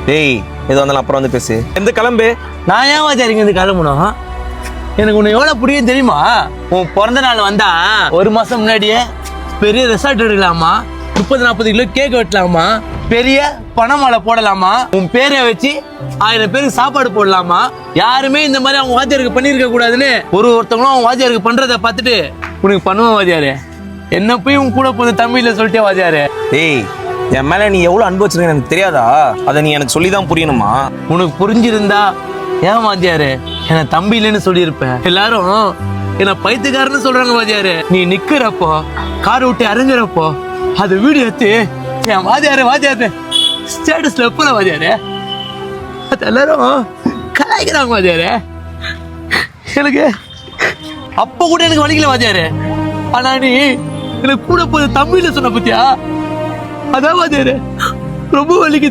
டேய் எது வந்தாலும் அப்புறம் வந்து பேசு. எந்த கிளம்பு. நான் ஏன் வாத்தியார் இங்க இருந்து கிளம்பணும்? எனக்கு உன்னை எவ்வளவு பிடிக்கும் தெரியுமா? உன் பிறந்த நாள் வந்தா 1 மாசம் முன்னாடியே பெரிய ரெசார்ட் எடுக்கலாமா, 30-40 கிலோ கேக் வெட்டலாமா, பெரிய பணமாலை போடலாமா, உன் பேரை வச்சு 1000 பேருக்கு சாப்பாடு போடலாமா. யாருமே இந்த மாதிரி அவங்க வாத்தியாருக்கு பண்ணிருக்க கூடாதுன்னு ஒருத்தவங்களும் அவங்க வாத்தியாருக்கு பண்றதை பார்த்துட்டு உனக்கு பண்ணுவோம் வாத்தியாரு. என்ன போய் உன் கூட போது தமிழ்ல சொல்லிட்டே வாத்தியாரு. டேய் என் மேல நீ எவ்வளவு அன்பு வச்சிருக்க எனக்கு தெரியாதா? அதை நீ எனக்கு சொல்லிதான் புரியணுமா? உனக்கு புரிஞ்சிருந்தா ஏன் வாத்தியாரு என்ன தம்பி இல்லைன்னு சொல்லியிருப்பேன். எல்லாரும் என்ன பைத்தியக்காரன்னு சொல்றாங்க வாத்தியாரு. நீ நிக்கிறப்போ கார் விட்டு இறங்குறப்போ அது வீடியோ எடுத்து என் வாத்தியாரு ஸ்டேட்டஸ்ல எப்பல வாத்தியாரு அது எல்லாரும் கலாய்க்கிறாங்க வாத்தியாரு. எனக்கு அப்ப கூட எனக்கு வலிக்கல வாத்தியாரு. ஆனா நீ எனக்கு கூட போது தமிழ்ல சொன்ன பத்தியா, அதான் வாத்தியாரு ரொம்ப வலிக்குது.